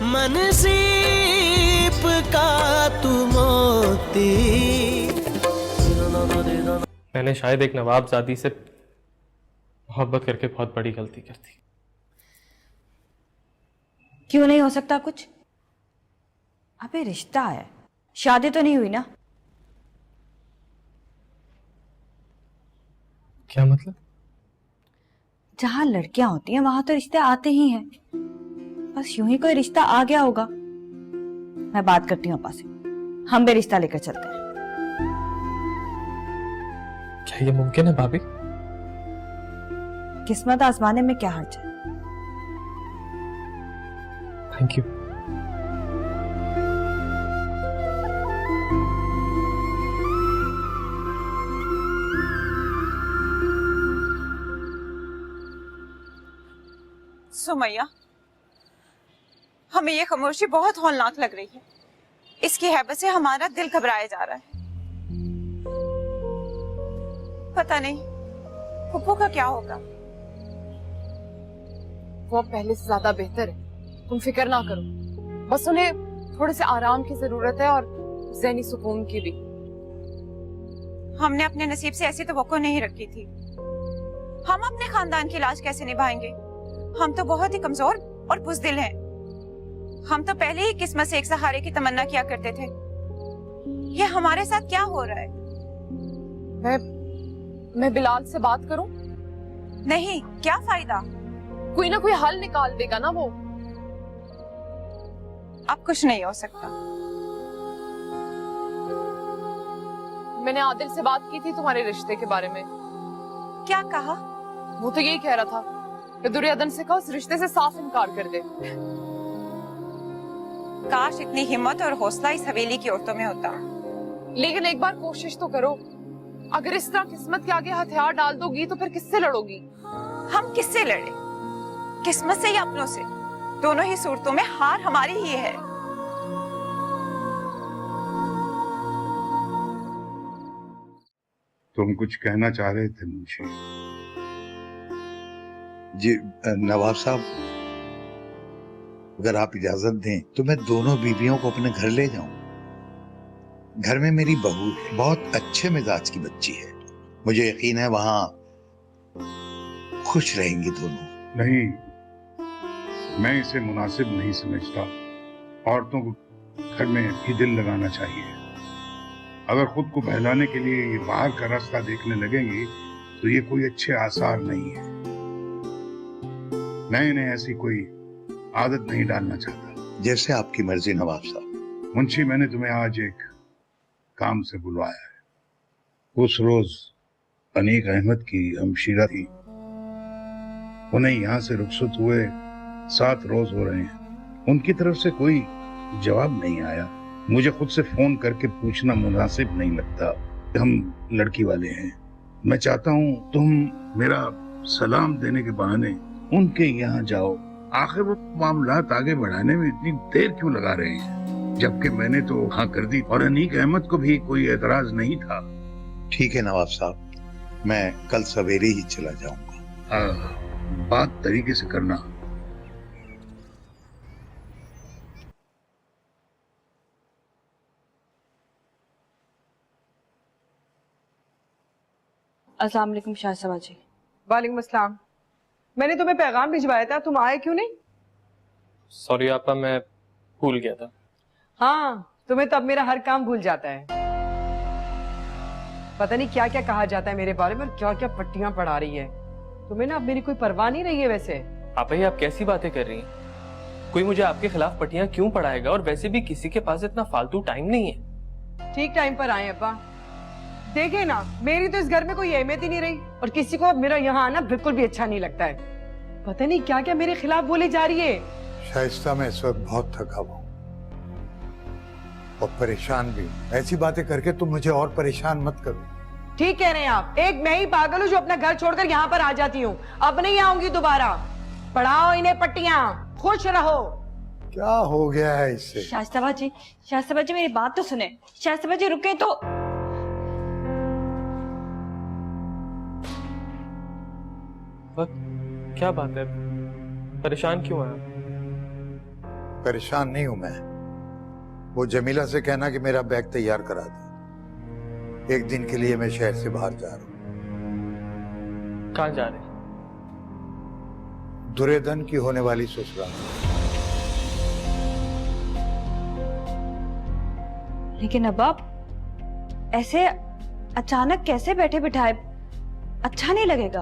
मनसीब का तू मोती। मैंने शायद एक नवाबजादी से मोहब्बत करके बहुत बड़ी गलती कर दी। क्यों नहीं हो सकता कुछ? अबे रिश्ता है, शादी तो नहीं हुई ना। क्या मतलब? जहां लड़कियां होती हैं वहां तो रिश्ते आते ही हैं। बस यूं ही कोई रिश्ता आ गया होगा। मैं बात करती हूँ अपा से, हम भी रिश्ता लेकर चलते हैं। क्या ये मुमकिन है भाभी? किस्मत आजमाने में क्या हर्ज है। Thank you. सुमैया, हमें ये खामोशी बहुत हौलनाक लग रही है। इसकी हैबत से हमारा दिल घबराया जा रहा है। पता नहीं फुप्पू का क्या होगा। वो अब पहले से ज्यादा बेहतर है, तुम फिक्र ना करो। बस उन्हें थोड़े से आराम की जरूरत है और ज़हनी सुकून की भी। हमने अपने नसीब से ऐसी तवक्को नहीं रखी थी। हम अपने खानदान की लाज कैसे निभाएंगे? हम तो बहुत ही कमजोर और बुज़दिल हैं। हम तो पहले ही किस्मत से एक सहारे की तमन्ना किया करते थे। ये हमारे साथ क्या हो रहा है? मैं बिलाल से बात करूं? नहीं, क्या फायदा? कोई ना कोई हल निकाल देगा ना वो। अब कुछ नहीं हो सकता। मैंने आदिल से बात की थी तुम्हारे रिश्ते के बारे में। क्या कहा? वो तो यही कह रहा था कि दुर्योधन से कहो उस रिश्ते से साफ इनकार कर दे। काश इतनी हिम्मत और हौसला इस हवेली की औरतों में होता। लेकिन एक बार कोशिश तो करो। अगर इस तरह किस्मत के आगे हथियार डाल दोगी तो फिर किससे लड़ोगी? हम किससे लड़े? किस्मत से या अपनों से? दोनों ही सूरतों में हार हमारी ही है। तुम कुछ कहना चाह रहे थे मुंशी? जी नवाब साहब, अगर आप इजाजत दें तो मैं दोनों बीवियों को अपने घर ले जाऊं। घर में मेरी बहू है, बहुत अच्छे मिजाज की बच्ची है। मुझे यकीन है वहां खुश रहेंगी दोनों। नहीं, मैं इसे मुनासिब नहीं समझता। औरतों को घर में ही दिल लगाना चाहिए। अगर खुद को बहलाने के लिए ये बाहर का रास्ता देखने लगेंगी तो ये कोई अच्छे आसार नहीं है। मैं इन्हें ऐसी कोई आदत नहीं डालना चाहता। जैसे आपकी मर्जी नवाब साहब। मुंशी, मैंने तुम्हें आज एक काम से बुलवाया है। उस रोज अनीक अहमद की हमशीरा थी, उन्हें यहाँ से रुखसत हुए 7 रोज हो रहे हैं। उनकी तरफ से कोई जवाब नहीं आया। मुझे खुद से फोन करके पूछना मुनासिब नहीं लगता। हम लड़की वाले हैं। मैं चाहता हूँ तुम मेरा सलाम देने के बहाने उनके यहाँ जाओ। आखिर वो मामलात आगे बढ़ाने में इतनी देर क्यों लगा रहे हैं, जबकि मैंने तो हाँ कर दी और अनीक अहमद को भी कोई एतराज नहीं था। ठीक है नवाब साहब, मैं कल सवेरे ही चला जाऊंगा। बात तरीके से करना। अस्सलाम वालेकुम शाहसबा जी। वालेकुम अस्सलाम। मैंने तुम्हें पैगाम भिजवाया था, तुम आए क्यों नहीं? सॉरी आपा, मैं भूल गया था। हाँ, तुम्हें तो अब मेरा हर काम भूल जाता है। पता नहीं क्या क्या कहा जाता है मेरे बारे में और क्या क्या पट्टियां पढ़ा रही है। तुम्हें ना अब मेरी कोई परवाह नहीं रही है वैसे। आपा ये आप कैसी बातें कर रही हैं? कोई मुझे आपके खिलाफ पट्टियां क्यों पढ़ाएगा? और वैसे भी किसी के पास इतना फालतू टाइम नहीं है। ठीक टाइम पर आए अब्बा। देखे ना, मेरी तो इस घर में कोई अहमियत ही नहीं रही और किसी को मेरा यहाँ आना बिल्कुल भी अच्छा नहीं लगता है। पता नहीं क्या क्या मेरे खिलाफ बोली जा रही है। शाइस्ता, मैं इस वक्त बहुत थका हुआ हूं और परेशान भी। ऐसी बातें करके तुम मुझे और परेशान मत करो। ठीक कह रहे हैं आप। एक मैं ही पागल हूँ जो अपना घर छोड़कर यहाँ पर आ जाती हूँ। अब नहीं आऊंगी दोबारा। पढ़ाओ इन्हें पट्टियां, खुश रहो। क्या हो गया है इससे? शाहसबा जी मेरी बात तो सुने। शाहसबा जी रुके तो। क्या बात है, परेशान क्यों है? परेशान नहीं हूं मैं। वो जमीला से कहना कि मेरा बैग तैयार करा दे। एक दिन के लिए मैं शहर से बाहर जा रहा हूं। कहाँ जा रहे हैं? दुर्योधन की होने वाली ससुराल। लेकिन अब आप ऐसे अचानक कैसे बैठे बिठाए? अच्छा नहीं लगेगा।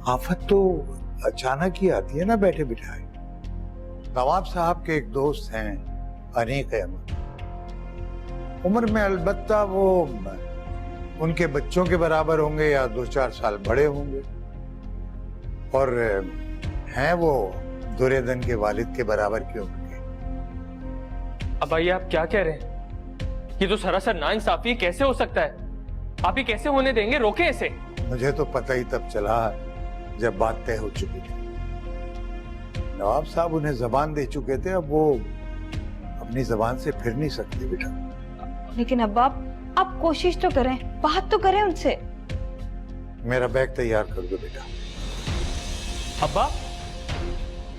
आफत तो अचानक ही आती है ना बैठे बिठाए। नवाब साहब के एक दोस्त हैं अनीक अहमद। उम्र में अलबत्ता वो उनके बच्चों के बराबर होंगे या 2-4 साल बड़े होंगे, और हैं वो दुर्योधन के वालिद के बराबर की उम्र के। अब भाई आप क्या कह रहे हैं? ये तो सरासर नाइंसाफी कैसे हो सकता है? आप ही कैसे होने देंगे? रोके इसे। मुझे तो पता ही तब चला जब बात तय हो चुकी थी। नवाब साहब उन्हें जबान दे चुके थे, अब वो अपनी जबान से फिर नहीं सकते बेटा। लेकिन अब आप कोशिश तो करें, बात तो करें उनसे। मेरा बैग तैयार कर दो बेटा। अब्बा,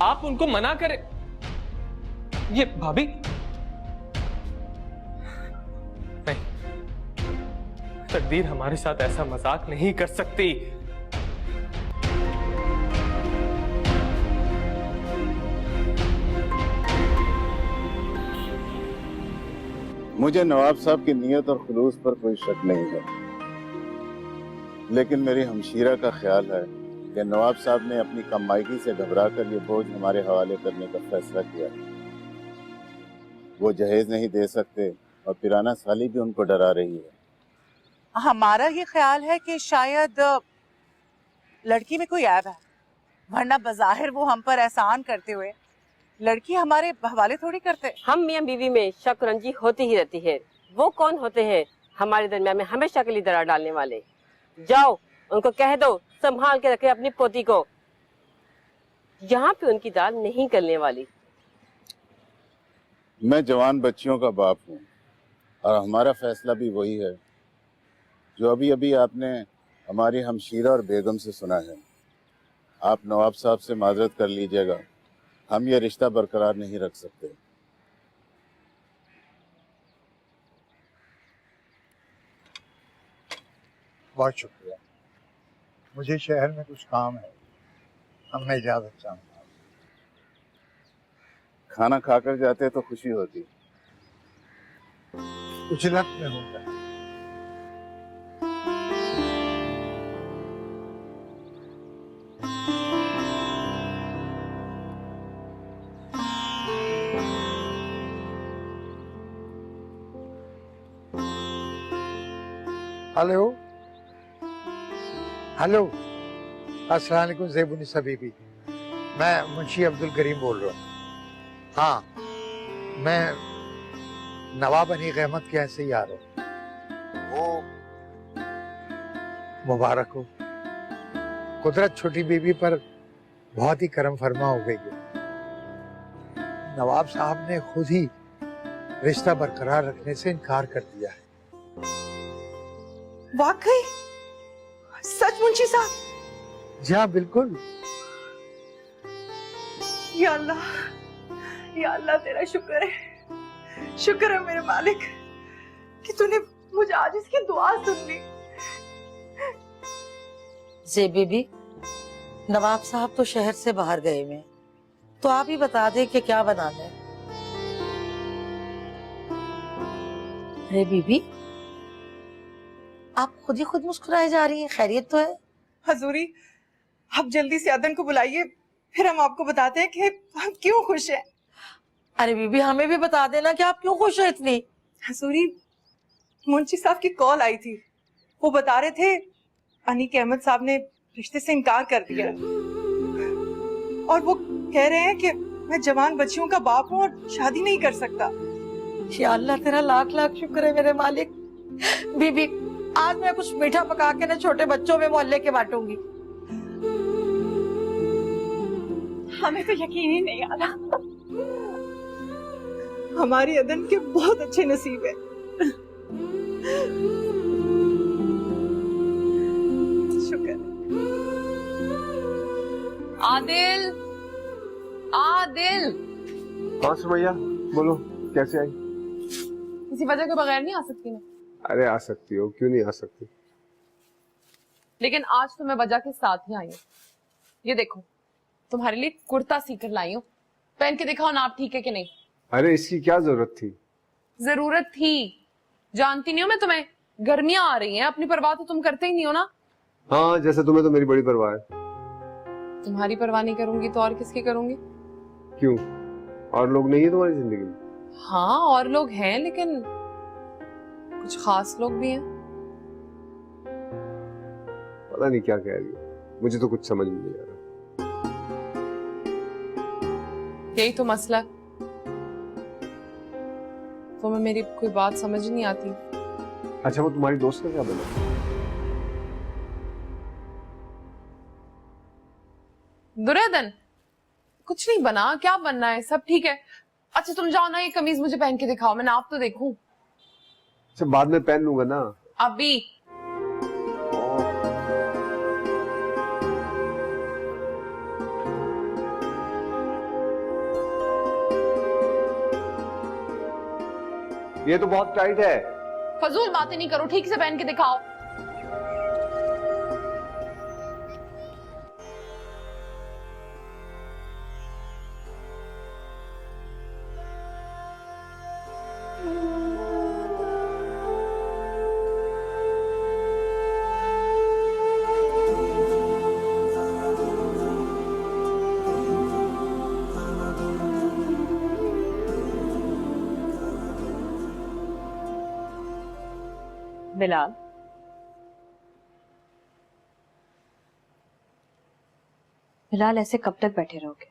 आप उनको मना करें। ये भाभी नहीं, तकदीर हमारे साथ ऐसा मजाक नहीं कर सकती। मुझे नवाब साहब की नीयत और खुलूस पर कोई शक नहीं है, लेकिन मेरी हमशीरा का ख्याल है कि नवाब साहब ने अपनी कमाई से घबराकर ये बोझ हमारे हवाले करने का फैसला किया। वो जहेज नहीं दे सकते और पिराना साली भी उनको डरा रही है। हमारा ये ख्याल है कि शायद लड़की में कोई ऐब है, वरना बज़ाहिर वो हम पर एहसान करते हुए लड़की हमारे हवाले थोड़ी करते। हम मियां बीवी में शक रंजी होती ही रहती है। वो कौन होते हैं हमारे दरमियान में हमेशा के लिए दरार डालने वाले? जाओ उनको कह दो संभाल के रखे अपनी पोती को, यहाँ पे उनकी दाल नहीं गलने वाली। मैं जवान बच्चियों का बाप हूँ और हमारा फैसला भी वही है जो अभी अभी आपने हमारी हमशीरा और बेगम से सुना है। आप नवाब साहब से माजरत कर लीजिएगा, हम ये रिश्ता बरकरार नहीं रख सकते। बहुत शुक्रिया, मुझे शहर में कुछ काम है, अब मैं इजाजत चाहूंगा। खाना खाकर जाते तो खुशी होती। उजलत में होता है। हेलो हेलो, अस्सलाम वालेकुम ज़ेबुनिसा बीबी, मैं मुंशी अब्दुल करीम बोल रहा हूँ। हाँ, मैं नवाब अनीक अहमद के यहाँ से ही आ रहा हूँ। वो मुबारक हो, कुदरत छोटी बीबी पर बहुत ही करम फरमा हो गई है। नवाब साहब ने खुद ही रिश्ता बरकरार रखने से इनकार कर दिया है। वाकई सच मुंशी साहब? जी हाँ, बिल्कुल। या अल्लाह तेरा शुक्र है, शुक्र है मेरे मालिक कि तूने मुझे आज इसकी दुआ सुन ली। जे बीबी, नवाब साहब तो शहर से बाहर गए हुए, तो आप ही बता दें कि क्या बनाना है। अरे बीबी, आप खुद ही खुद मुस्कुराए जा रही हैं, खैरियत तो है? हजूरी, आप जल्दी से अदन को बुलाइए, फिर हम आपको बताते हैं कि हम क्यों खुश हैं। अरे बीबी, हमें भी बता देना कि आप क्यों खुश हो इतनी। हजूरी, मुंशी साहब की कॉल आई थी, वो बता रहे थे अनीक अहमद साहब ने रिश्ते से इनकार कर दिया और वो कह रहे हैं कि मैं जवान बच्चियों का बाप हूँ और शादी नहीं कर सकता। या अल्लाह, तेरा लाख लाख शुक्र है मेरे मालिक। बीबी, आज मैं कुछ मीठा पका के ना छोटे बच्चों में मोहल्ले के बांटूंगी। हमें तो यकीन ही नहीं आ रहा, हमारी अदन के बहुत अच्छे नसीब है। शुक्र। आदिल, आदिल, हाँ सुमैया बोलो, कैसे आई? किसी वजह के बगैर नहीं आ सकती मैं। अरे आ सकती हो, क्यों नहीं आ सकती? लेकिन आज तो मैं वजह के साथ ही आई हूँ। ये देखो, तुम्हारे लिए कुर्ता सीकर लाई हूँ, पहन के दिखाओ नाप ठीक है कि नहीं। अरे इसकी क्या जरूरत थी? जरूरत थी, जानती नहीं हूँ मैं तुम्हें, गर्मियां आ रही हैं, अपनी परवाह तो तुम करते ही नहीं हो ना। हाँ, जैसे तुम्हें तो मेरी बड़ी परवाह है। तुम्हारी परवाह नहीं करूंगी तो और किसकी करूंगी? क्यों, और लोग नहीं है तुम्हारी जिंदगी में? हाँ और लोग हैं, लेकिन कुछ खास लोग भी हैं। पता नहीं क्या कह रही हो, मुझे तो कुछ समझ नहीं आ रहा। यही तो मसला है, तुम्हें मेरी कोई बात समझ नहीं आती। अच्छा, वो तुम्हारी दोस्त का क्या बना? दुर्योधन कुछ नहीं बना, क्या बनना है, सब ठीक है। अच्छा तुम जाओ ना, ये कमीज मुझे पहन के दिखाओ, मैं नाप तो देखूं। अच्छा बाद में पहन लूंगा ना। अभी ये तो बहुत टाइट है। फजूल बातें नहीं करो, ठीक से पहन के दिखाओ। बिलाल, बिलाल ऐसे कब तक बैठे रहोगे?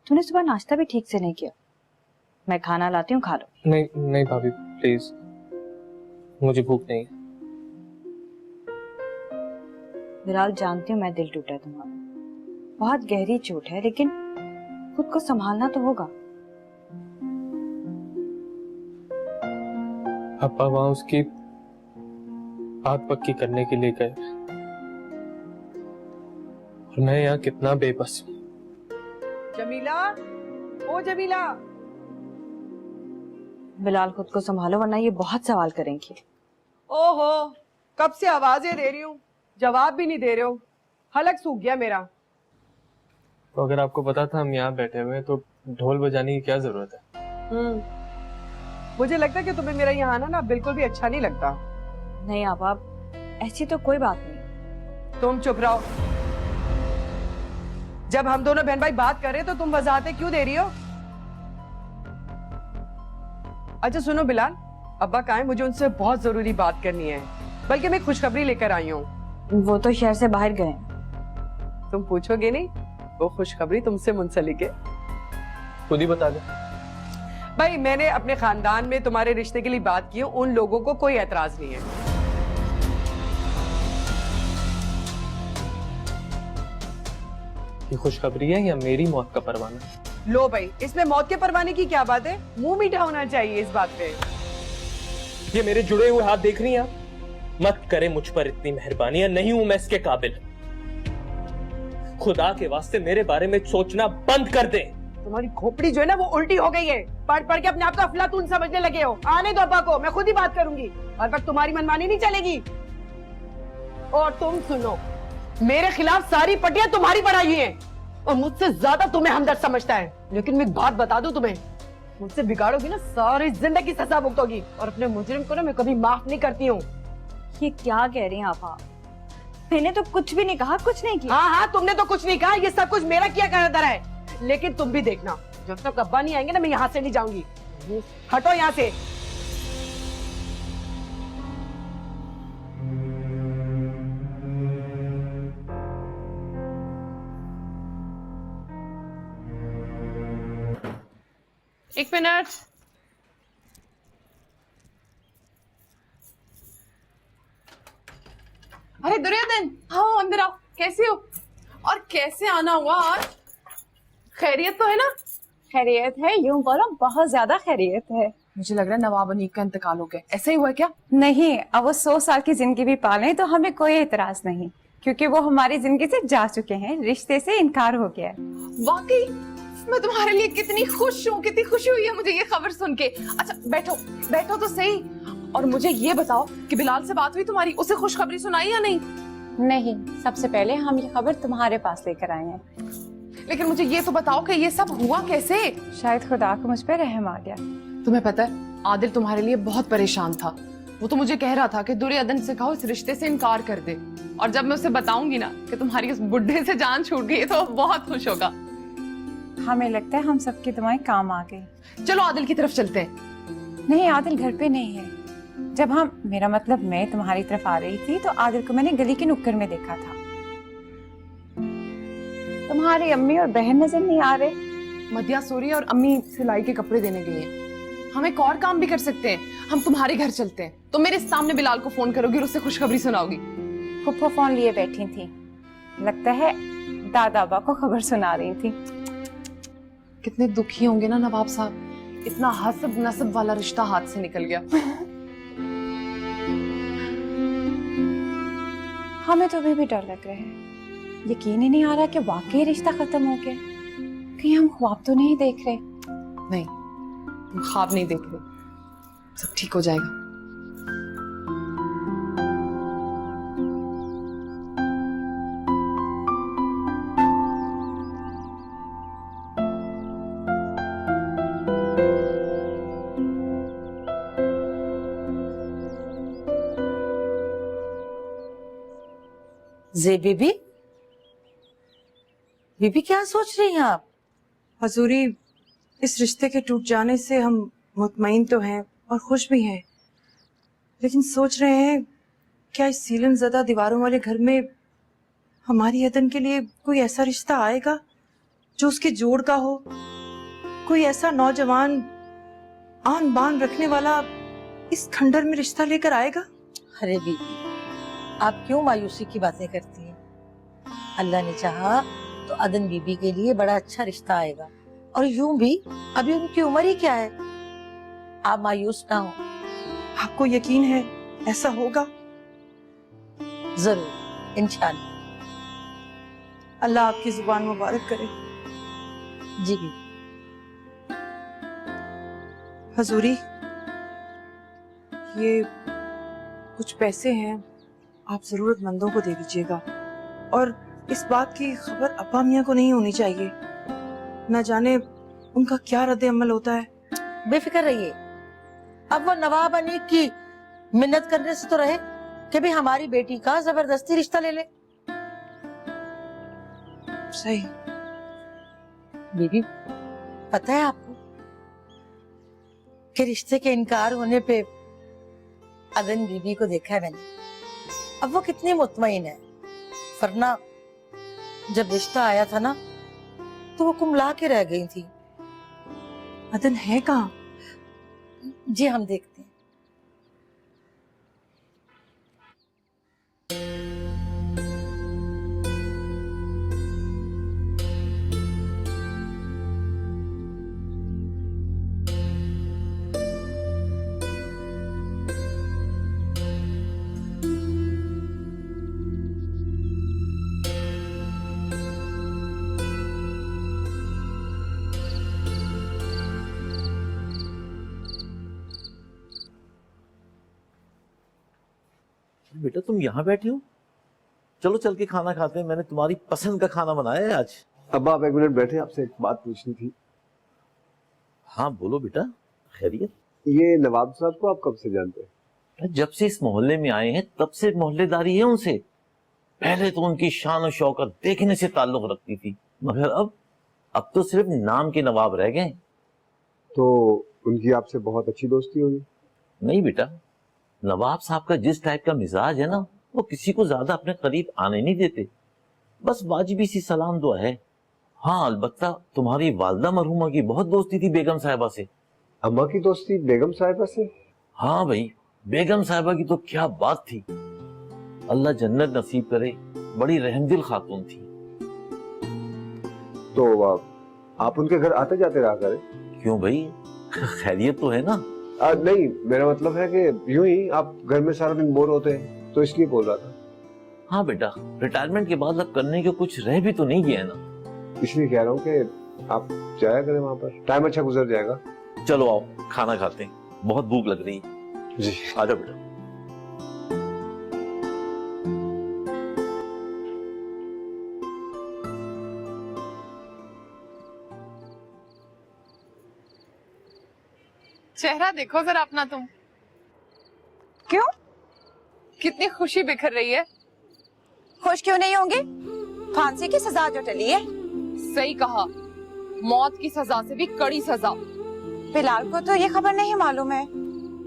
तूने सुबह नाश्ता भी ठीक से नहीं किया। मैं खाना लाती हूँ, खा लो। नहीं नहीं भाभी प्लीज, मुझे भूख नहीं है। बिलाल जानती हूँ मैं दिल टूटा है तुम्हारा, बहुत गहरी चोट है, लेकिन खुद को संभालना तो होगा। पापा वहां उसकी बात पक्की करने के लिए गए और मैं यहाँ कितना बेबस हूँ। जमीला, ओ जमीला। बिलाल खुद को संभालो वरना ये बहुत सवाल करेंगी। ओहो, कब से आवाजें दे रही हूँ, जवाब भी नहीं दे रहे हो। हलक सूख गया मेरा। तो अगर आपको पता था हम यहाँ बैठे हुए हैं तो ढोल बजाने की क्या जरूरत है? मुझे लगता है कि तुम्हें मेरा यहाँ आना ना बिल्कुल भी अच्छा नहीं लगता। नहीं आप ऐसी तो कोई बात नहीं। तुम चुप रहो। जब हम दोनों बहन भाई बात कर रहे तो तुम वजाहतें क्यों दे रही हो? अच्छा सुनो बिलाल, अब्बा कहाँ है? मुझे उनसे बहुत जरूरी बात करनी है, बल्कि मैं खुशखबरी लेकर आई हूँ। वो तो शहर से बाहर गए। तुम पूछोगे नहीं, वो खुशखबरी तुमसे मुंसलिक है। खुद ही बता दे। भाई मैंने अपने खानदान में तुम्हारे रिश्ते के लिए बात की, उन लोगों को कोई एतराज नहीं है। ये खुशखबरी है या मेरी मौत का परवाना? लो भाई, इसमें मौत के परवाने की क्या बात है? मुंह मीठा होना चाहिए इस बात पे। ये मेरे जुड़े हुए हाथ देख रही हैं आप? मत करे मुझ पर इतनी मेहरबानी, नहीं हूं मैं इसके काबिल। खुदा के वास्ते मेरे बारे में सोचना बंद कर दे। तुम्हारी खोपड़ी जो है ना वो उल्टी हो गई है, पढ़ पढ़ के अपने आप को अफलातून समझने लगे हो। आने दो अब्बा को, मैं खुद ही बात करूंगी। और वक्त तुम्हारी मनमानी नहीं चलेगी। और तुम सुनो, मेरे खिलाफ सारी पटियां तुम्हारी पढ़ाई हुई हैं और मुझसे ज्यादा तुम्हें हमदर्द समझता है। लेकिन मैं एक बात बता दूं तुम्हें, मुझसे बिगाड़ोगी ना सारी जिंदगी सजा भुगतोगी, और अपने मुजरिम को ना मैं कभी माफ नहीं करती हूँ। ये क्या कह रही हैं आप? मैंने तो कुछ भी नहीं कहा, कुछ नहीं किया। हाँ तुमने तो कुछ नहीं कहा, ये सब कुछ मेरा किया करता है। लेकिन तुम भी देखना, जब तक अब्बा नहीं आएंगे ना मैं यहाँ से नहीं जाऊंगी। हटो यहाँ से। एक मिनट। अरे दुर्योधन, हाँ अंदर आओ। कैसे हो? और कैसे आना हुआ आज? खैरियत तो है ना? खैरियत है, यूं बोलो बहुत ज्यादा खैरियत है। मुझे लग रहा है नवाब अनीक का इंतकाल हो गया, ऐसा ही हुआ क्या? नहीं, अब वो 100 साल की जिंदगी भी पाले तो हमें कोई एतराज नहीं, क्योंकि वो हमारी जिंदगी से जा चुके हैं, रिश्ते से इनकार हो गया है। वाकई मैं तुम्हारे लिए कितनी खुश हूँ, कितनी खुशी हुई है मुझे ये खबर सुन के। अच्छा बैठो, बैठो तो सही। और मुझे ये बताओ कि बिलाल से बात हुई तुम्हारी, उसे खुशखबरी सुनाई या नहीं? नहीं, सबसे पहले हम ये खबर तुम्हारे पास लेकर आए हैं। लेकिन मुझे ये तो बताओ कि ये सब हुआ कैसे? शायद खुदा को मुझ पर रहम आ गया। तुम्हें पता है आदिल तुम्हारे लिए बहुत परेशान था। वो तो मुझे कह रहा था कि दुर्योधन से कहो इस रिश्ते से इनकार कर दे, और जब मैं उसे बताऊंगी ना कि तुम्हारी उस बुढ़े से जान छूट गई तो वो बहुत खुश होगा। हमें लगता है हम सबकी दुआएं काम आ गई। चलो आदिल की तरफ चलते हैं। नहीं, आदिल घर पे नहीं है। जब मेरा मतलब मैं तुम्हारी तरफ आ रही थी तो आदिल को मैंने गली के नुक्कड़ में देखा था। तुम्हारी अम्मी और बहन नजर नहीं आ रहे। मदिया सोरी और अम्मी सिलाई के कपड़े देने गई हैं। हम एक और काम भी कर सकते हैं, हम तुम्हारे घर चलते हैं। तो मेरे सामने बिलाल को फोन करोगी और उससे खुशखबरी सुनाओगी। फुप्पो फोन लिए बैठी थी, लगता है दादा को खबर सुना रही थी। कितने दुखी होंगे ना नवाब साहब, इतना हसब नसब वाला रिश्ता हाथ से निकल गया। हमें तो अभी भी डर लग रहा है। यकीन ही नहीं आ रहा कि वाकई रिश्ता खत्म हो गया। कहीं हम ख्वाब तो नहीं देख रहे? नहीं, तुम ख्वाब नहीं देख रहे, सब ठीक हो जाएगा। जे बीबी, बीबी क्या सोच रही हैं आप? हजूरी, इस रिश्ते के टूट जाने से हम मुतमईन तो हैं और खुश भी हैं, लेकिन सोच रहे हैं क्या इस सीलन ज़दा दीवारों वाले घर में हमारी अदन के लिए कोई ऐसा रिश्ता आएगा जो उसके जोड़ का हो? कोई ऐसा नौजवान आन बान रखने वाला इस खंडर में रिश्ता लेकर आएगा? अरे बीबी, आप क्यों मायूसी की बातें करती हैं? अल्लाह ने चाहा तो अदन बीबी के लिए बड़ा अच्छा रिश्ता आएगा। और यूं भी अभी उनकी उम्र ही क्या है, आप मायूस ना हो। आपको यकीन है ऐसा होगा? जरूर, इंशाअल्लाह। अल्लाह आपकी जुबान मुबारक करे। जी भी। हजूरी, ये कुछ पैसे हैं, आप जरूरतमंदों को दे दीजिएगा। और इस बात की खबर अब्बा मियाँ को नहीं होनी चाहिए, न जाने उनका क्या रद्द अमल होता है। बेफिक्र रहिए, अब वो नवाब अनीक की मिन्नत करने से तो रहे कि भी हमारी बेटी का जबरदस्ती रिश्ता ले ले। सही। बीबी, पता है आपको कि रिश्ते के इनकार होने पे अदन बीबी को देखा है मैंने, अब वो कितनी मुतमईन है। वरना जब रिश्ता आया था ना तो वो कुमला के रह गई थी। अदन है कहाँ? जी हम देखते हैं। बेटा तुम यहाँ बैठी हो, चलो चल के खाना खाते हैं। मैंने तुम्हारी पसंद का खाना बनाया है आज। अब्बा आप एक मिनट बैठे, आपसे एक बात पूछनी थी। हाँ बोलो बेटा, खैरियत? ये नवाब साहब को आप कब से जानते हैं? जब से इस मोहल्ले में आए हैं तब से मोहल्लेदारी है उनसे। पहले तो उनकी शान और शौकत देखने से ताल्लुक रखती थी, मगर अब तो सिर्फ नाम के नवाब रह गए। तो उनकी आपसे बहुत अच्छी दोस्ती होगी? नहीं बेटा, नवाब साहब का जिस टाइप का मिजाज है ना, वो किसी को ज्यादा अपने करीब आने नहीं देते। बस वाजिबी सी सलाम दुआ है। हाँ अलबत्ता तुम्हारी वालदा मरहुमा की बहुत दोस्ती थी बेगम साहिबा से। अम्मा की दोस्ती बेगम साहिबा से? हाँ भाई, बेगम साहिबा की तो क्या बात थी। अल्लाह जन्नत नसीब करे, बड़ी रहमदिल खातून थी। तो आप उनके घर आते जाते रहा करें? क्यों भाई, खैरियत तो है ना? नहीं, मेरा मतलब है कि यूं ही आप घर में सारा दिन बोर होते हैं तो इसलिए बोल रहा था। हाँ बेटा, रिटायरमेंट के बाद अब करने के कुछ रह भी तो नहीं गया है ना। इसलिए कह रहा हूँ कि आप जाया करें वहां पर, टाइम अच्छा गुजर जाएगा। चलो आओ खाना खाते हैं, बहुत भूख लग रही है। जी आ जाओ बेटा। चेहरा देखो जरा अपना तुम। क्यों? कितनी खुशी बिखर रही है। खुश क्यों नहीं होंगे? फांसी की सजा जो टली है। सही कहा, मौत की सजा से भी कड़ी सजा। बिलाल को तो ये खबर नहीं मालूम है।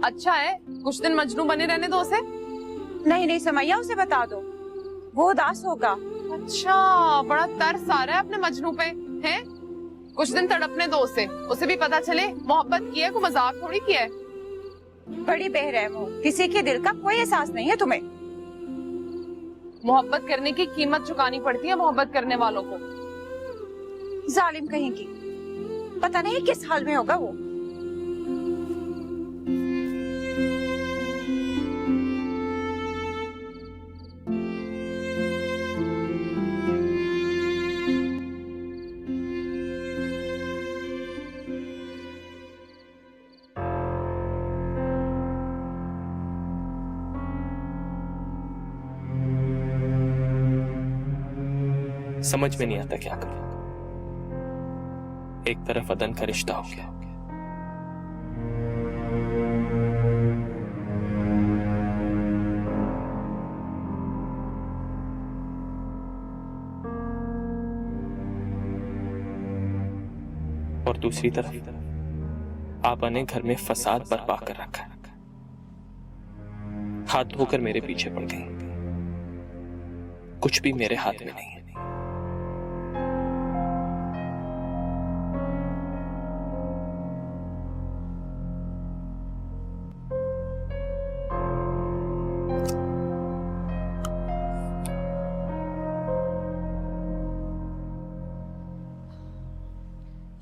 अच्छा है, कुछ दिन मजनू बने रहने दो उसे। नहीं नहीं समैया, उसे बता दो, वो उदास होगा। अच्छा, बड़ा तरस आ रहा है अपने मजनू पे, हैं? कुछ दिन तड़पने दो उसे भी पता चले मोहब्बत की है, कोई मजाक थोड़ी किया है। बड़ी बेरहम हो, किसी के दिल का कोई एहसास नहीं है तुम्हें। मोहब्बत करने की कीमत चुकानी पड़ती है मोहब्बत करने वालों को। जालिम कहेंगी, पता नहीं किस हाल में होगा वो। समझ में नहीं आता क्या करूं। एक तरफ अदन का रिश्ता हो गया, और दूसरी तरफ आपा ने घर में फसाद बर्पा कर रखा है। हाथ धोकर मेरे पीछे पड़ गई। कुछ भी मेरे हाथ में नहीं है।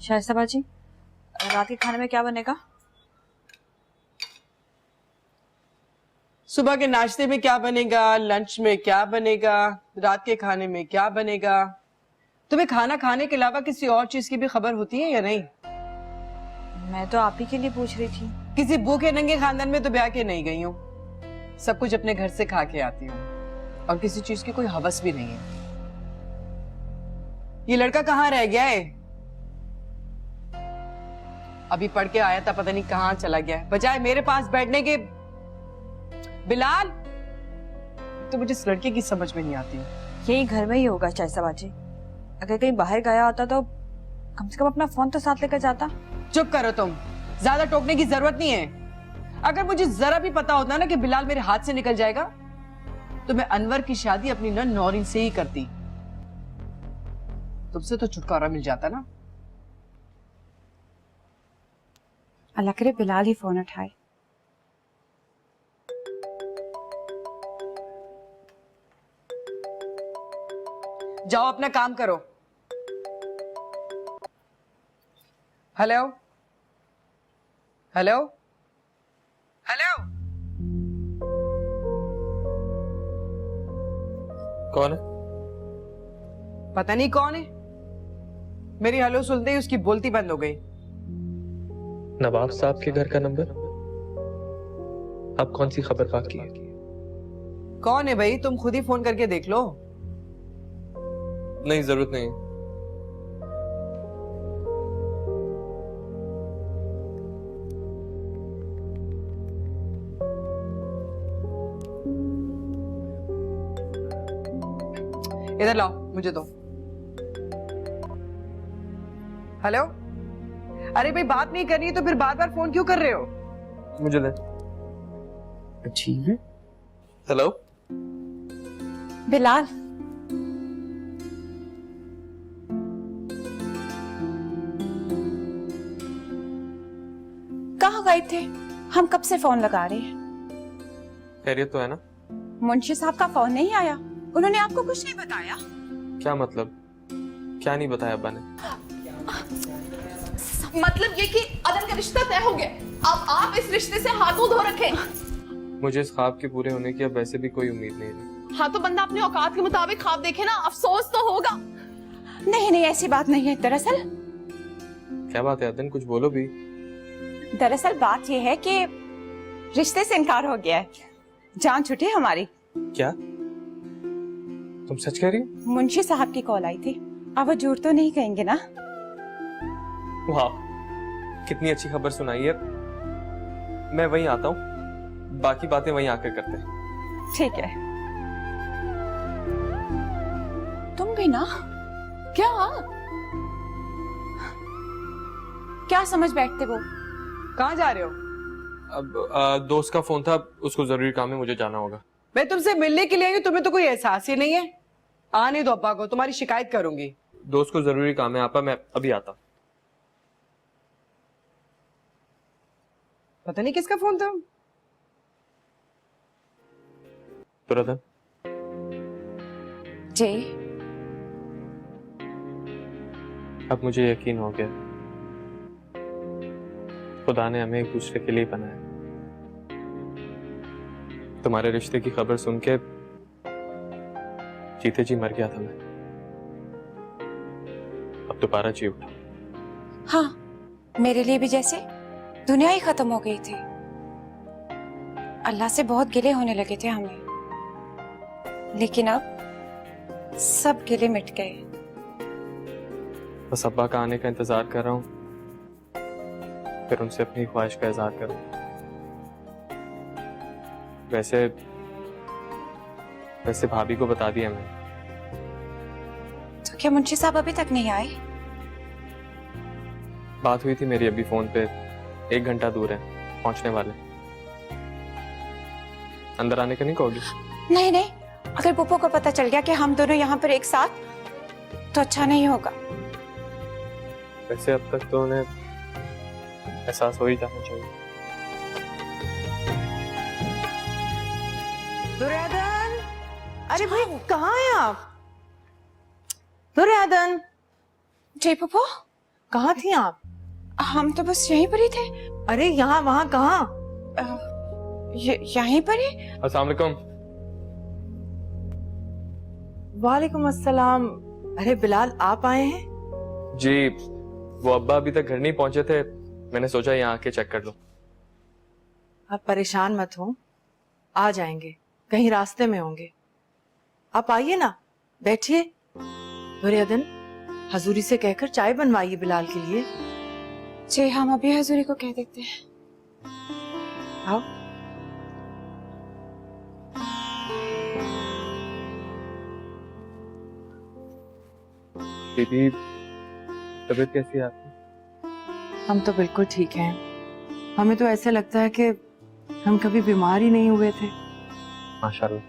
शाइस्ता बाजी, रात के खाने में क्या बनेगा? सुबह के नाश्ते में क्या बनेगा, लंच में क्या बनेगा, रात के खाने में क्या बनेगा? तुम्हें खाना खाने के अलावा किसी और चीज की भी खबर होती है या नहीं? मैं तो आप ही के लिए पूछ रही थी। किसी भूखे नंगे खानदान में तो ब्याह के नहीं गई हूँ। सब कुछ अपने घर से खा के आती हूँ और किसी चीज की कोई हवस भी नहीं है। ये लड़का कहाँ रह गया है? अभी पढ़ के आया था, पता नहीं कहाँ चला गया है। बजाय मेरे पास बैठने के। बिलाल, तो मुझे इस लड़के की समझ में नहीं आती। यही घर में ही होगा शाइस्ता बाजी। अगर कहीं बाहर गया होता तो कम से कम अपना फोन तो साथ लेकर जाता। चुप करो तुम, ज्यादा टोकने की जरूरत नहीं है। अगर मुझे जरा भी पता होता ना कि बिलाल मेरे हाथ से निकल जाएगा तो मैं अनवर की शादी अपनी नन नौरीन से ही करती। तुमसे तो छुटकारा मिल जाता ना। अल्लाह करे बिलाल ही फोन उठाए। जाओ अपना काम करो। हेलो हेलो हेलो, कौन है? पता नहीं कौन है। मेरी हेलो सुनते ही उसकी बोलती बंद हो गई। नवाब साहब के घर का नंबर? अब कौन सी खबर बाकी है? कौन है भाई? तुम खुद ही फोन करके देख लो। नहीं, जरूरत नहीं। इधर लाओ, मुझे दो। हेलो, अरे भाई बात नहीं करनी तो फिर बार बार फोन क्यों कर रहे हो? मुझे दे। ठीक है। हेलो बिलाल, कहाँ गए थे? हम कब से फोन लगा रहे हैं। खैरियत तो है ना? मुंशी साहब का फोन नहीं आया? उन्होंने आपको कुछ नहीं बताया? क्या मतलब? क्या नहीं बताया अब्बा ने? मतलब ये कि अदन का रिश्ता तय हो गया। अब आप इस रिश्ते से हाथों धो रखे। मुझे इस ख्वाब के पूरे होने की अब वैसे भी कोई उम्मीद नहीं है। हाँ तो बंदा अपने औकात के मुताबिक ख्वाब देखे ना, अफसोस तो होगा। नहीं नहीं, ऐसी बात नहीं है। दरअसल क्या बात है अदन, कुछ बोलो भी। दरअसल बात यह है कि रिश्ते से इनकार हो गया है, जान छुटी हमारी। क्या तुम सच कह रही हो? मुंशी साहब की कॉल आई थी, अब वो झूठ तो नहीं कहेंगे ना? वाह, कितनी अच्छी खबर सुनाई है। मैं वहीं आता हूँ, बाकी बातें वहीं आकर करते हैं। ठीक है। तुम भी ना? क्या समझ बैठते वो? कहाँ जा रहे हो? अब दोस्त का फोन था, उसको जरूरी काम है, मुझे जाना होगा। मैं तुमसे मिलने के लिए आई हूँ, तुम्हें तो कोई एहसास ही नहीं है। आने दो अब्बा को, तुम्हारी शिकायत करूंगी। दोस्त को जरूरी काम है आपा, मैं अभी आता हूँ। पता नहीं किसका फोन था। तुरंत जी, अब मुझे यकीन हो गया, खुदा ने हमें एक दूसरे के लिए बनाया। तुम्हारे रिश्ते की खबर सुन के जीते जी मर गया था मैं, अब दोबारा जी उठा। हाँ, मेरे लिए भी जैसे दुनिया ही खत्म हो गई थी। अल्लाह से बहुत गिले होने लगे थे हमें, लेकिन अब सब गिले मिट गए। बस अब्बा का आने का इंतजार कर रहा हूँ, फिर उनसे अपनी ख्वाहिश का इजहार करूँ। वैसे भाभी को बता दिया मैंने। तो क्या मुंशी साहब अभी तक नहीं आए? बात हुई थी मेरी अभी फोन पे, 1 घंटा दूर है, पहुंचने वाले। अंदर आने का नहीं कहोगी? नहीं नहीं, अगर पुप्पो को पता चल गया कि हम दोनों यहाँ पर एक साथ, तो अच्छा नहीं होगा। वैसे अब तक तो उन्हें एहसास हो ही जाना चाहिए। दुर्योधन, अरे भाई कहाँ हैं आप? दुर्योधन। जी पुप्पो, कहाँ थी आप? हम तो बस यहीं पर ही थे। अरे यहाँ वहाँ कहाँ? यहीं पर ही। अस्सलाम वालेकुम। वालेकुम अस्सलाम। अरे बिलाल, आप आए हैं? जी, वो अब्बा अभी तक घर नहीं पहुंचे थे, मैंने सोचा यहाँ आके चेक कर लो। आप परेशान मत हो, आ जाएंगे, कहीं रास्ते में होंगे। आप आइए ना, बैठिए। दुर्योधन, हजूरी से कहकर चाय बनवाइए बिलाल के लिए। जी, हम अभी हजूरी को कह देते हैं। आओ। दीदी, तबीयत कैसी है आपकी? हम तो बिल्कुल ठीक हैं। हमें तो ऐसे लगता है कि हम कभी बीमार ही नहीं हुए थे। माशाल्लाह।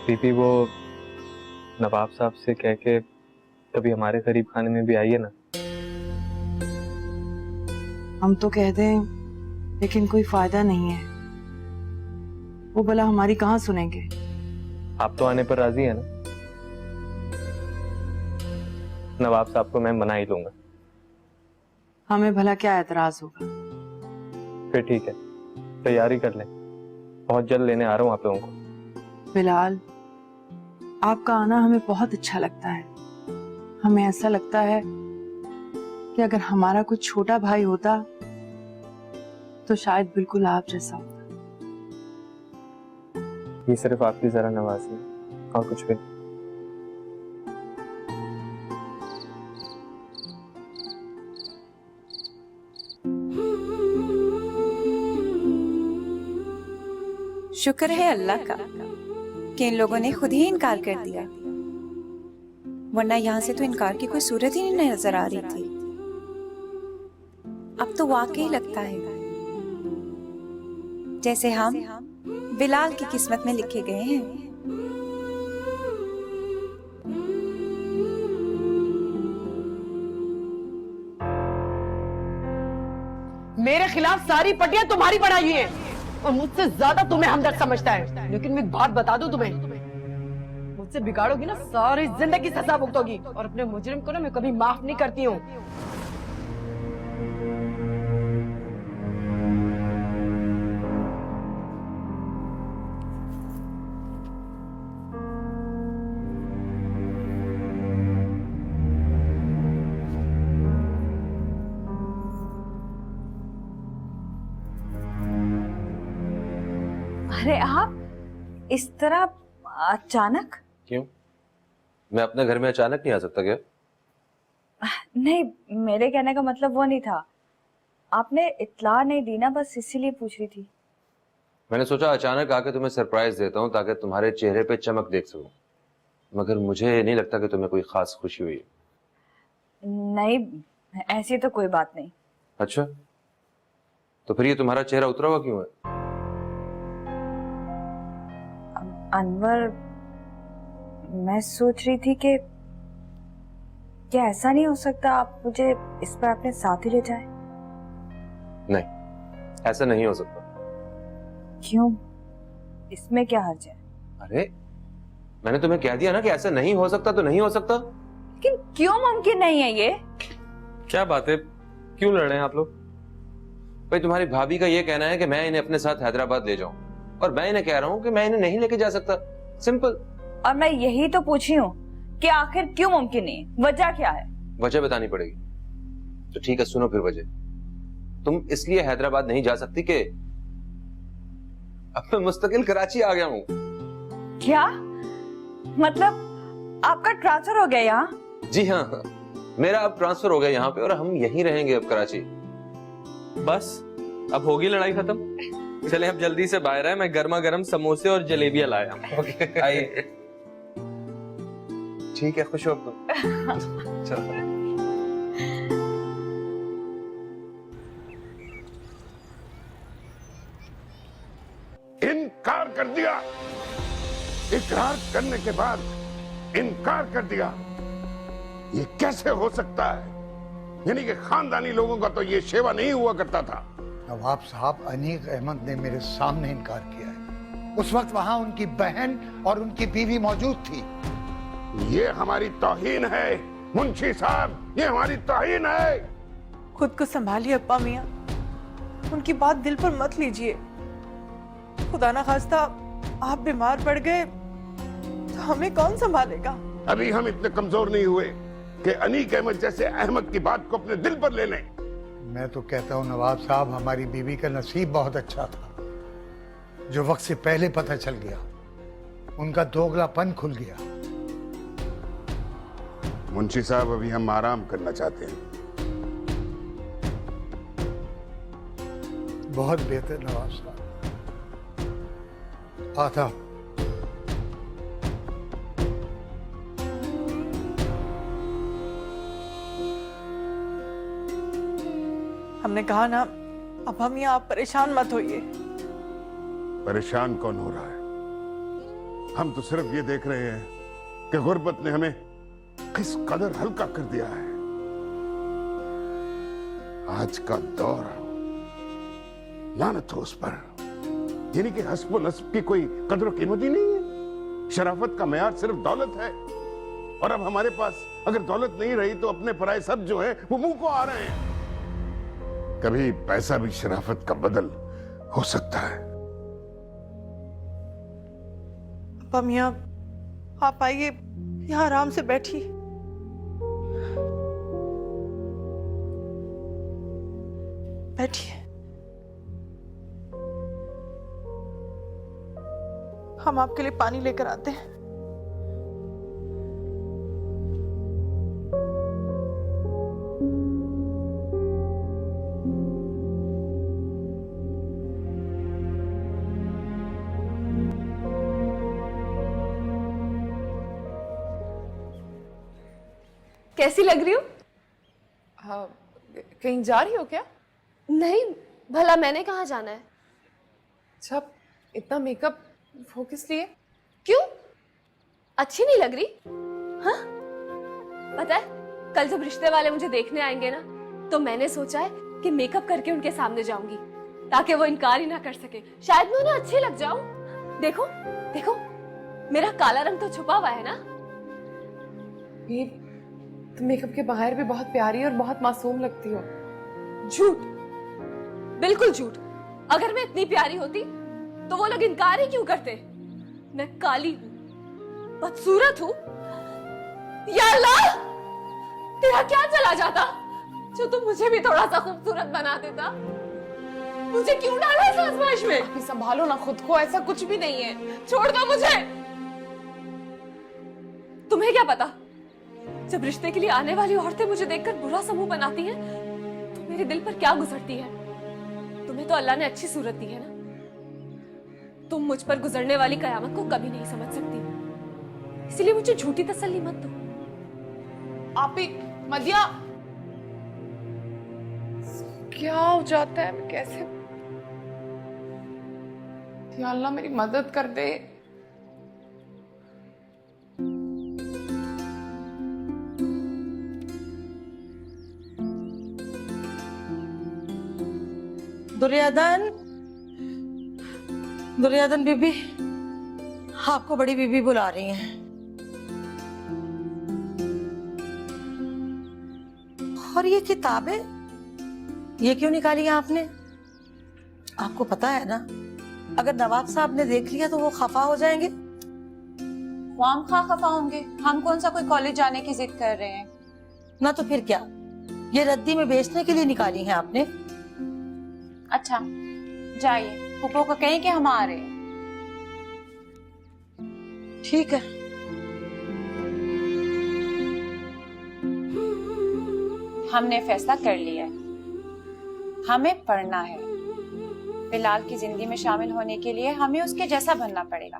दीदी, वो नवाब साहब से कह के कभी हमारे करीब खाने में भी आइए ना। हम तो कह दें, लेकिन कोई फायदा नहीं है। वो भला हमारी कहाँ सुनेंगे? आप तो आने पर राजी है ना? नवाब साहब को मैं मना ही लूंगा। हमें भला क्या एतराज होगा? फिर ठीक है, तैयारी कर लें, बहुत जल्द लेने आ रहा हूँ आप लोगों को। बिलाल, आपका आना हमें बहुत अच्छा लगता है। हमें ऐसा लगता है कि अगर हमारा कुछ छोटा भाई होता तो शायद बिल्कुल आप जैसा होता। ये सिर्फ आपकी जरा नवाजी है और कुछ भी। शुक्र है अल्लाह का कि इन लोगों ने खुद ही इनकार कर दिया, वरना यहाँ से तो इनकार की कोई सूरत ही नहीं नजर आ रही थी। अब तो वाकई लगता है जैसे हम बिलाल की किस्मत में लिखे गए हैं। मेरे खिलाफ सारी पटियां तुम्हारी पढ़ाई हुई हैं और मुझसे ज्यादा तुम्हें हमदर्द समझता है। लेकिन मैं एक बात बता दूं तुम्हें, मुझसे बिगाड़ोगी ना सारी जिंदगी सजा भुगतोगी, और अपने मुजरिम को ना मैं कभी माफ नहीं करती हूँ। अरे आप इस तरह अचानक? क्यों? मैं अपने घर में अचानक नहीं आ सकता क्या? नहीं, मेरे कहने का मतलब वो नहीं था। आपने इत्तला नहीं दी ना, बस इसीलिए पूछ रही थी। मैंने सोचा अचानक आके तुम्हें सरप्राइज देता हूँ ताकि तुम्हारे चेहरे पे चमक देख सकूं, मगर मुझे नहीं लगता कि तुम्हें कोई खास खुशी हुई। नहीं, ऐसी तो कोई बात नहीं। अच्छा, तो फिर ये तुम्हारा चेहरा उतरा हुआ क्यों है? अनवर, मैं सोच रही थी कि क्या ऐसा नहीं हो सकता आप मुझे इस पर अपने साथ ही ले जाएं? नहीं, ऐसा नहीं हो सकता। क्यों? इसमें क्या हर्ज है? अरे मैंने तुम्हें कह दिया ना कि ऐसा नहीं हो सकता तो नहीं हो सकता। लेकिन क्यों मुमकिन नहीं है ये? क्या बात है, क्यों लड़ रहे हैं आप लोग? भाई तुम्हारी भाभी का ये कहना है कि मैं इन्हें अपने साथ हैदराबाद ले जाऊं, और मैं इन्हें कह रहा हूं कि मैं इन्हें नहीं लेके जा सकता। सिंपल। और मैं यही तो पूछी हूँ कि आखिर क्यों मुमकिन नहीं, वजह क्या है? वजह बतानी पड़ेगी। तो ठीक है, सुनो फिर वजह। तुम इसलिए हैदराबाद नहीं जा सकती कि अब मैं मुस्तकिल कराची आ गया हूं। क्या मतलब आपका ट्रांसफर हो गया यहाँ? जी हाँ, मेरा अब ट्रांसफर हो गया यहाँ पे और हम यहीं रहेंगे अब कराची। बस अब होगी लड़ाई खत्म। चले अब जल्दी से बाहर आए, मैं गर्मा गर्म समोसे और जलेबियां लाया हूं। आइए। ठीक है, खुश हो तुम। चलो। इनकार कर दिया, इकरार करने के बाद इनकार कर दिया। ये कैसे हो सकता है? यानी कि खानदानी लोगों का तो ये शेवा नहीं हुआ करता था। नवाब साहब, अनीक अहमद ने मेरे सामने इनकार किया है। उस वक्त वहां उनकी बहन और उनकी बीवी मौजूद थी। ये हमारी तौहीन है मुंशी साहब, ये हमारी तौहीन है। खुद को संभालिए अप्पा मियाँ, उनकी बात दिल पर मत लीजिए। खुदा ना खास्ता आप बीमार पड़ गए तो हमें कौन संभालेगा? अभी हम इतने कमजोर नहीं हुए कि अनीक अहमद जैसे अहमद की बात को अपने दिल पर ले लें। मैं तो कहता हूँ नवाब साहब, हमारी बीवी का नसीब बहुत अच्छा था। जो वक्त से पहले पता चल गया, उनका दोगलापन खुल गया। मुंशी साहब, अभी हम आराम करना चाहते हैं। बहुत बेहतर नवाब साहब। आता हमने कहा ना, अब हम यहाँ आप परेशान मत होइए। परेशान कौन हो रहा है? हम तो सिर्फ ये देख रहे हैं कि गुर्बत ने हमें किस कदर हल्का कर दिया है। आज का दौर लानत हो उस पर, यानी कि हस्ब नस्ब की कोई कदर कीमत ही नहीं है। शराफत का मेयार सिर्फ दौलत है, और अब हमारे पास अगर दौलत नहीं रही तो अपने पराए सब जो हैं वो मुंह को आ रहे हैं। कभी पैसा भी शराफत का बदल हो सकता है। अप्पा मियाँ, आप आइए, यहाँ आराम से बैठिए। बैठिए, हम आपके लिए पानी लेकर आते हैं। कैसी लग रही हो? कहीं जा रही हो क्या? नहीं, भला मैंने कहाँ जाना है? अच्छा, इतना मेकअप वो किस लिए? क्यों? अच्छी नहीं लग रही? हाँ? पता है, कल जब रिश्ते वाले मुझे देखने आएंगे ना, तो मैंने सोचा है कि मेकअप करके उनके सामने जाऊंगी, ताकि वो इनकार ही ना कर सके। शायद मैं उन्हें अच्छी लग जाऊं। देखो, देखो, मेरा काला रंग तो छुपा हुआ है ना। ये तुम मेकअप के बगैर भी बहुत प्यारी और बहुत मासूम लगती हो। झूठ, बिल्कुल झूठ। अगर मैं इतनी प्यारी होती तो वो लोग इनकार ही क्यों करते? मैं काली हूँ, बदसूरत हूँ। या अल्लाह, तेरा क्या चला जाता जो तुम मुझे भी थोड़ा सा खूबसूरत बना देता? मुझे क्यों डाला इस आजमाइश में? आप संभालो ना खुद को, ऐसा कुछ भी नहीं है, छोड़ दो मुझे। तुम्हें क्या पता, जब रिश्ते के लिए आने वाली औरतें मुझे देखकर बुरा समूह बनाती हैं तो मेरे दिल पर क्या गुजरती है। तुम्हें तो अल्लाह ने अच्छी सूरत दी है ना, तुम मुझ पर गुजरने वाली कयामत को कभी नहीं समझ सकती, इसलिए मुझे झूठी तसल्ली मत दो। आप ही मदिया, क्या हो जाता है, मैं कैसे, या अल्लाह मेरी मदद कर दे। दुर्योधन, दुर्योधन बीबी, आपको बड़ी बीबी बुला रही हैं। और ये किताबें ये क्यों निकाली आपने? आपको पता है ना, अगर नवाब साहब ने देख लिया तो वो खफा हो जाएंगे। वाम खा खफा होंगे, हम कौन सा कोई कॉलेज जाने की जिद कर रहे हैं। ना तो फिर क्या, ये रद्दी में बेचने के लिए निकाली हैं आपने? अच्छा जाइए, फूफो को कहें कि हम आ रहे हैं। ठीक है। हमने फैसला कर लिया है, हमें पढ़ना है। बिलाल की जिंदगी में शामिल होने के लिए हमें उसके जैसा बनना पड़ेगा,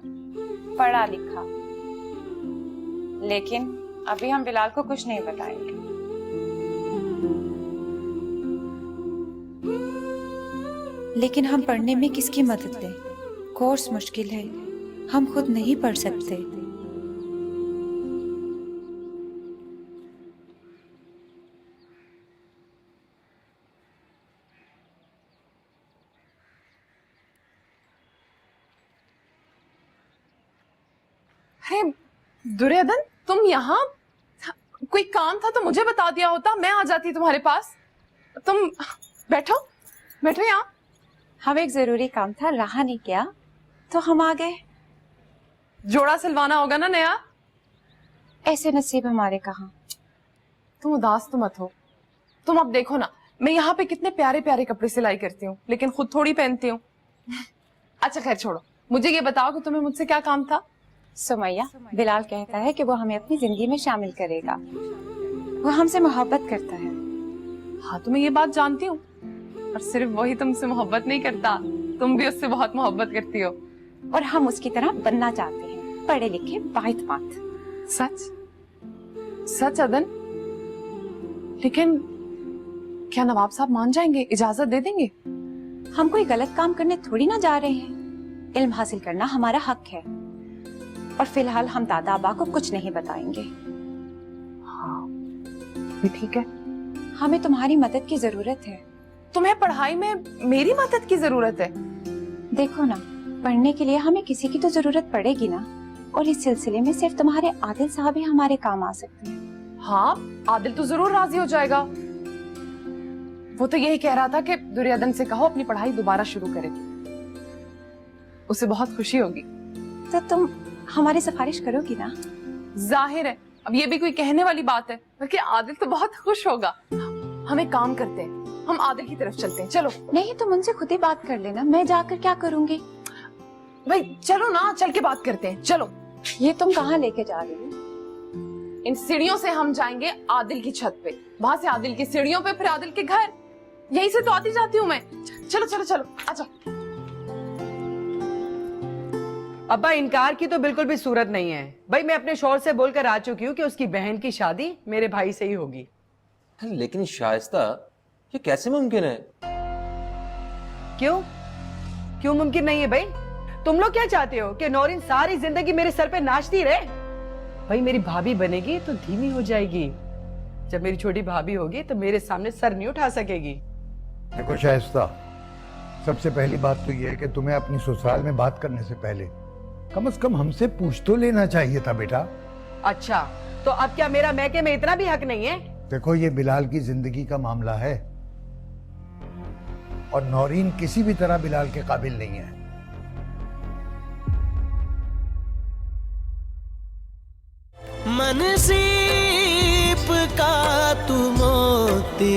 पढ़ा लिखा। लेकिन अभी हम बिलाल को कुछ नहीं बताएंगे। लेकिन हम पढ़ने में किसकी मदद लें? कोर्स मुश्किल है, हम खुद नहीं पढ़ सकते। अरे दुर्योधन, तुम यहाँ? कोई काम था तो मुझे बता दिया होता, मैं आ जाती तुम्हारे पास। तुम बैठो, बैठो यहाँ। हमें एक जरूरी काम था, रहा नहीं क्या तो हम आ गए। जोड़ा सिलवाना होगा ना नया? ऐसे नसीब हमारे कहाँ। तुम उदास तो मत हो। तुम अब देखो ना, मैं यहाँ पे कितने प्यारे प्यारे कपड़े सिलाई करती हूँ, लेकिन खुद थोड़ी पहनती हूँ। अच्छा खैर छोड़ो, मुझे ये बताओ कि तुम्हें मुझसे क्या काम था? सुमैया, बिलाल कहता है कि वो हमें अपनी जिंदगी में शामिल करेगा। वो हमसे मोहब्बत करता है। हाँ तो मैं ये बात जानती हूँ, और सिर्फ वही तुमसे मोहब्बत नहीं करता, तुम भी उससे बहुत मोहब्बत करती हो। और हम उसकी तरह बनना चाहते हैं, पढ़े लिखे बात। सच? सच अदन? लेकिन क्या नवाब साहब मान जाएंगे, इजाजत दे देंगे? हम कोई गलत काम करने थोड़ी ना जा रहे हैं। इल्म हासिल करना हमारा हक है, और फिलहाल हम दादा अब्बा को कुछ नहीं बताएंगे। हाँ भी ठीक है। हमें तुम्हारी मदद की जरूरत है। तुम्हें पढ़ाई में मेरी मदद की जरूरत है? देखो ना, पढ़ने के लिए हमें किसी की तो जरूरत पड़ेगी ना, और इस सिलसिले में सिर्फ तुम्हारे आदिल साहब ही हमारे काम आ सकते हैं। हाँ, आदिल तो जरूर राजी हो जाएगा। वो तो यही कह रहा था कि दुर्योधन से कहो अपनी पढ़ाई दोबारा शुरू करे, उसे बहुत खुशी होगी। तो तुम हमारी सिफारिश करोगी ना? जाहिर है, अब ये भी कोई कहने वाली बात है, बल्कि आदिल तो बहुत खुश होगा। हम एक काम करते हैं, हम आदिल की तरफ चलते हैं, चलो। नहीं, तुम उनसे खुद ही बात कर लेना, मैं जाकर क्या करूंगी? भाई चलो ना, चल के बात करते हैं, चलो। ये तुम कहाँ लेके जा रही हो? इन सीढ़ियों से हम जाएंगे आदिल की छत पे, वहां से आदिल की सीढ़ियों पे, फिर आदिल के घर। यहीं से तो आती जाती हूँ मैं। चलो चलो चलो, आजा। अब्बा, इनकार की तो बिल्कुल भी सूरत नहीं है। भाई मैं अपने शौहर से बोलकर आ चुकी हूँ कि उसकी बहन की शादी मेरे भाई से ही होगी। लेकिन शाइस्ता, ये कैसे मुमकिन है? क्यों क्यों मुमकिन नहीं है भाई? तुम लोग क्या चाहते हो कि नौरीन सारी जिंदगी मेरे सर पे नाचती रहे? भाई मेरी भाभी बनेगी तो धीमी हो जाएगी। जब मेरी छोटी भाभी होगी तो मेरे सामने सर नहीं उठा सकेगी। देखो शाइस्ता, सबसे पहली बात तो यह है कि तुम्हें अपनी ससुराल में बात करने से पहले कम से कम हमसे पूछ तो लेना चाहिए था बेटा। अच्छा, तो अब क्या मेरा मैके में इतना भी हक नहीं है? देखो, ये बिलाल की जिंदगी का मामला है और नौरीन किसी भी तरह बिलाल के काबिल नहीं है। मनसीब का तू मोती